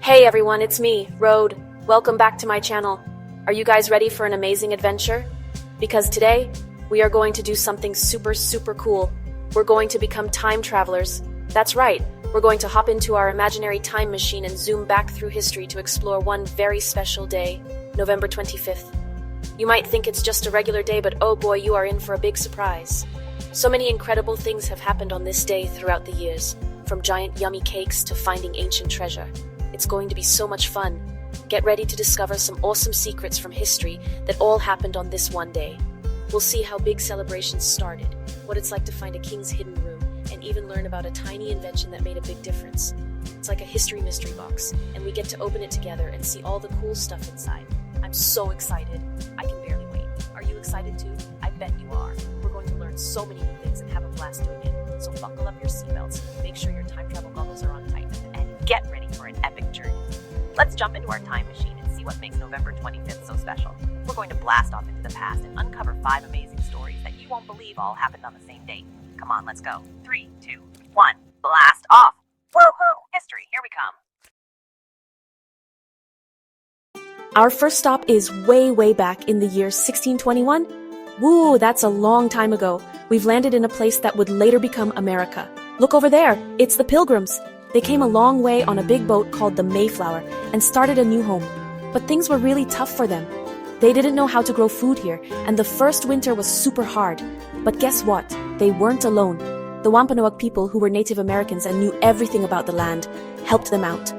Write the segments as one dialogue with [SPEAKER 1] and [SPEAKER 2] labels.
[SPEAKER 1] Hey everyone, it's me, Road. Welcome back to my channel. Are you guys ready for an amazing adventure? Because today, we are going to do something super cool. We're going to become time travelers. That's right, we're going to hop into our imaginary time machine and zoom back through history to explore one very special day, November 25th. You might think it's just a regular day, but oh boy, you are in for a big surprise. So many incredible things have happened on this day throughout the years, from giant yummy cakes to finding ancient treasure. It's going to be so much fun. Get ready to discover some awesome secrets from history that all happened on this one day. We'll see how big celebrations started, what it's like to find a king's hidden room, and even learn about a tiny invention that made a big difference. It's like a history mystery box, and we get to open it together and see all the cool stuff inside. I'm so excited. I can barely wait. Are you excited too? I bet you are. We're going to learn so many new things and have a blast doing it. So buckle up your seatbelts, make sure your time travel goggles are on tight, and get ready for an epic journey. Let's jump into our time machine and see what makes November 25th so special. We're going to blast off into the past and uncover 5 amazing stories that you won't believe all happened on the same date. Come on, let's go. 3, 2, 1, blast off! Woohoo! History, here we come. Our first stop is way back in the year 1621. Woo, that's a long time ago. We've landed in a place that would later become America. Look over there, it's the Pilgrims. They came a long way on a big boat called the Mayflower and started a new home. But things were really tough for them. They didn't know how to grow food here, and the first winter was super hard. But guess what? They weren't alone. The Wampanoag people, who were Native Americans and knew everything about the land, helped them out.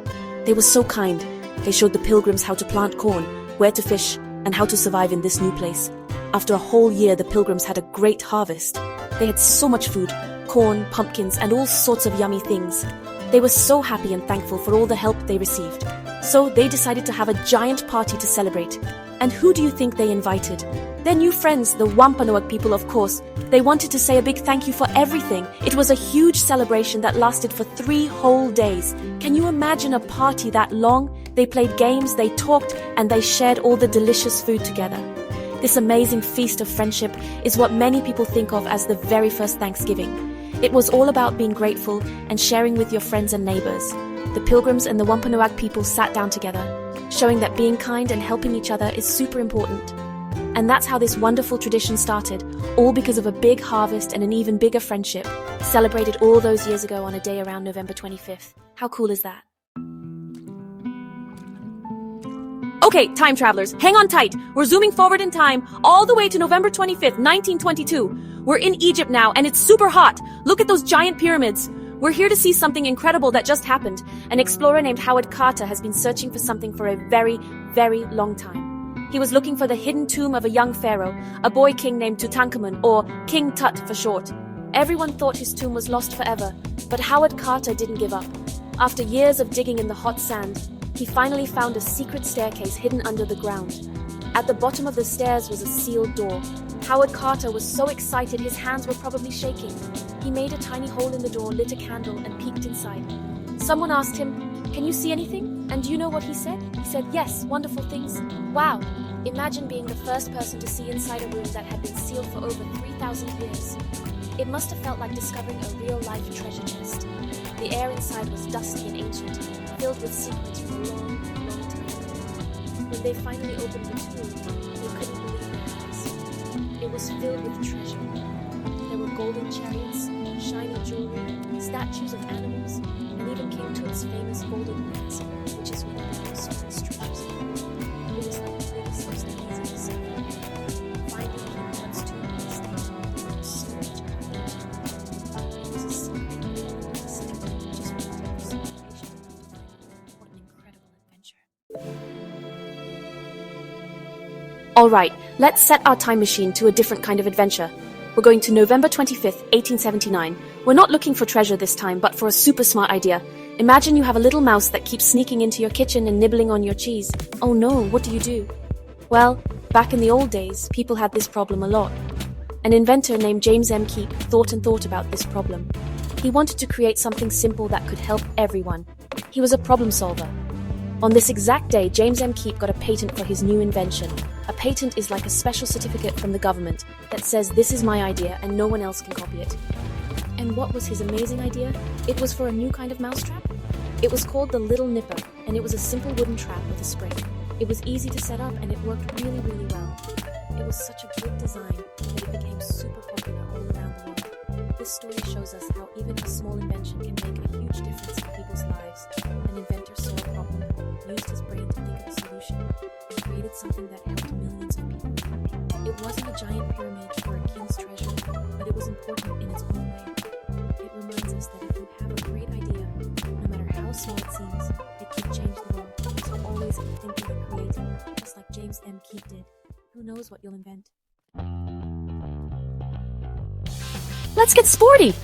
[SPEAKER 1] They were so kind. They showed the Pilgrims how to plant corn, where to fish, and how to survive in this new place. After a whole year, the Pilgrims had a great harvest. They had so much food, corn, pumpkins, and all sorts of yummy things. They were so happy and thankful for all the help they received. So they decided to have a giant party to celebrate. And who do you think they invited? Their new friends, the Wampanoag people, of course. They wanted to say a big thank you for everything. It was a huge celebration that lasted for 3 whole days. Can you imagine a party that long? They played games, they talked, and they shared all the delicious food together. This amazing feast of friendship is what many people think of as the very first Thanksgiving. It was all about being grateful and sharing with your friends and neighbors. The Pilgrims and the Wampanoag people sat down together, showing that being kind and helping each other is super important. And that's how this wonderful tradition started, all because of a big harvest and an even bigger friendship, celebrated all those years ago on a day around November 25th. How cool is that? Okay, time travelers, hang on tight. We're zooming forward in time, all the way to November 25th, 1922. We're in Egypt now, and it's super hot. Look at those giant pyramids. We're here to see something incredible that just happened. An explorer named Howard Carter has been searching for something for a very long time. He was looking for the hidden tomb of a young pharaoh, a boy king named Tutankhamun, or King Tut for short. Everyone thought his tomb was lost forever, but Howard Carter didn't give up. After years of digging in the hot sand, he finally found a secret staircase hidden under the ground. At the bottom of the stairs was a sealed door. Howard Carter was so excited his hands were probably shaking. He made a tiny hole in the door, lit a candle, and peeked inside. Someone asked him, "Can you see anything?" And do you know what he said? He said, "Yes, wonderful things." Wow! Imagine being the first person to see inside a room that had been sealed for over 3,000 years. It must have felt like discovering a real-life treasure chest. The air inside was dusty and ancient, filled with secrets from a long time. When they finally opened the tomb, they couldn't believe their eyes. It was filled with treasure. There were golden chariots, shiny jewelry, statues of animals, and even King Tut's famous golden lance, which is one of the most famous treasures. It was like the biggest, most amazing discovery. Finding King Tut's tomb on the stage, there was so much apprehension. It was a secret, just one of the celebration. What an incredible adventure. Alright, let's set our time machine to a different kind of adventure. We're going to November 25th, 1879. We're not looking for treasure this time, but for a super smart idea. Imagine you have a little mouse that keeps sneaking into your kitchen and nibbling on your cheese. Oh no, what do? Well, back in the old days, people had this problem a lot. An inventor named James M. Keep thought about this problem. He wanted to create something simple that could help everyone. He was a problem solver. On this exact day, James M. Keep got a patent for his new invention. A patent is like a special certificate from the government that says this is my idea and no one else can copy it. And what was his amazing idea? It was for a new kind of mousetrap. It was called the Little Nipper, and it was a simple wooden trap with a spring. It was easy to set up and it worked really, really well. It was such a good design that it became super popular all around the world. This story shows us how even a small invention can make a huge difference in people's lives. An inventor saw a problem, used his brain to think of a solution, and created something that helped millions of people. It wasn't a giant pyramid or a king's treasure, but it was important in its own way. It reminds us that if you have a great idea, no matter how small it seems, it could change the world. So always keep thinking and creating, just like James M. Keith did. Who knows what you'll invent? Let's get sporty!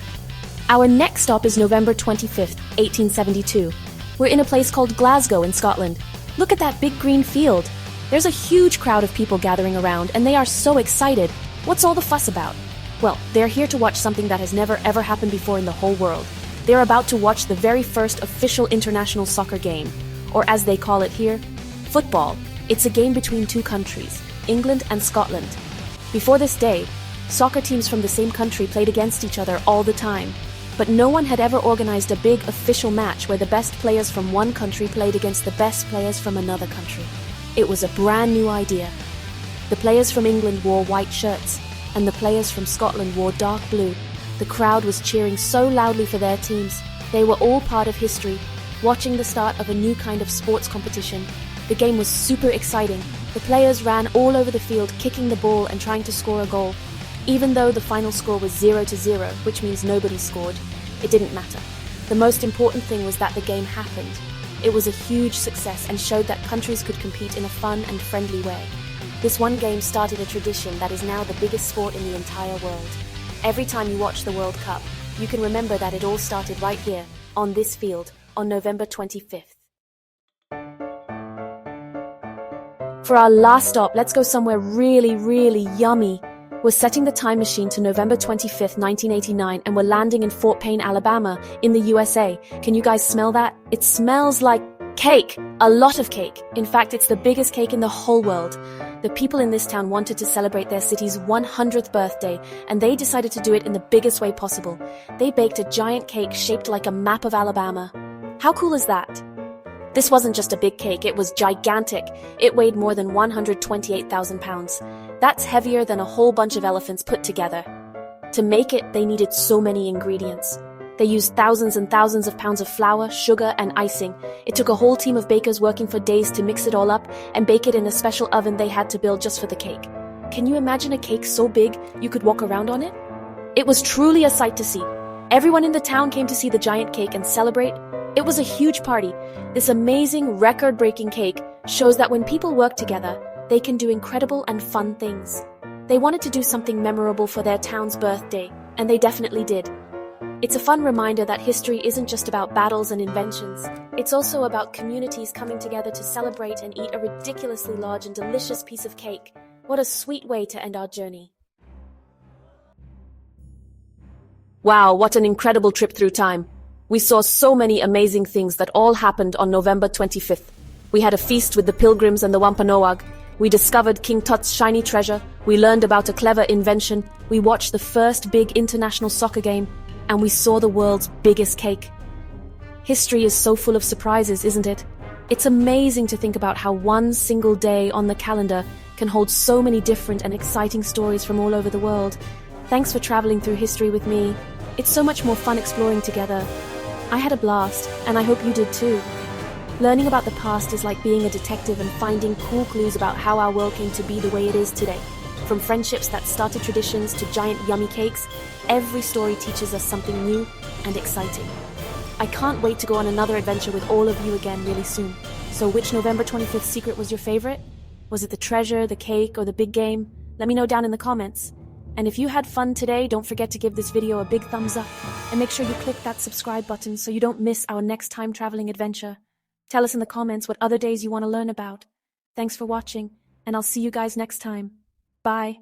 [SPEAKER 1] Our next stop is November 25th, 1872. We're in a place called Glasgow in Scotland. Look at that big green field. There's a huge crowd of people gathering around, and they are so excited. What's all the fuss about? Well, they're here to watch something that has never ever happened before in the whole world. They're about to watch the very first official international soccer game, or as they call it here, football. It's a game between two countries, England and Scotland. Before this day, soccer teams from the same country played against each other all the time, but no one had ever organized a big official match where the best players from one country played against the best players from another country. It was a brand new idea. The players from England wore white shirts, and the players from Scotland wore dark blue. The crowd was cheering so loudly for their teams. They were all part of history, watching the start of a new kind of sports competition. The game was super exciting. The players ran all over the field, kicking the ball and trying to score a goal. Even though the final score was 0-0, which means nobody scored, it didn't matter. The most important thing was that the game happened. It was a huge success and showed that countries could compete in a fun and friendly way. This one game started a tradition that is now the biggest sport in the entire world. Every time you watch the World Cup, you can remember that it all started right here, on this field, on November 25th. For our last stop, let's go somewhere really, really yummy. We're setting the time machine to November 25th, 1989, and we're landing in Fort Payne, Alabama, in the USA. Can you guys smell that? It smells like cake. A lot of cake. In fact, it's the biggest cake in the whole world. The people in this town wanted to celebrate their city's 100th birthday, and they decided to do it in the biggest way possible. They baked a giant cake shaped like a map of Alabama. How cool is that? This wasn't just a big cake, it was gigantic. It weighed more than 128,000 pounds. That's heavier than a whole bunch of elephants put together. To make it, they needed so many ingredients. They used thousands and thousands of pounds of flour, sugar, and icing. It took a whole team of bakers working for days to mix it all up and bake it in a special oven they had to build just for the cake. Can you imagine a cake so big you could walk around on it? It was truly a sight to see. Everyone in the town came to see the giant cake and celebrate. It was a huge party. This amazing, record-breaking cake shows that when people work together, they can do incredible and fun things. They wanted to do something memorable for their town's birthday, and they definitely did. It's a fun reminder that history isn't just about battles and inventions. It's also about communities coming together to celebrate and eat a ridiculously large and delicious piece of cake. What a sweet way to end our journey. Wow, what an incredible trip through time. We saw so many amazing things that all happened on November 25th. We had a feast with the Pilgrims and the Wampanoag. We discovered King Tut's shiny treasure. We learned about a clever invention. We watched the first big international soccer game. And we saw the world's biggest cake. History is so full of surprises, isn't it? It's amazing to think about how one single day on the calendar can hold so many different and exciting stories from all over the world. Thanks for traveling through history with me. It's so much more fun exploring together. I had a blast, and I hope you did too. Learning about the past is like being a detective and finding cool clues about how our world came to be the way it is today. From friendships that started traditions to giant yummy cakes, every story teaches us something new and exciting. I can't wait to go on another adventure with all of you again really soon. So which November 25th secret was your favorite? Was it the treasure, the cake, or the big game? Let me know down in the comments. And if you had fun today, don't forget to give this video a big thumbs up. And make sure you click that subscribe button so you don't miss our next time traveling adventure. Tell us in the comments what other days you want to learn about. Thanks for watching, and I'll see you guys next time. Bye.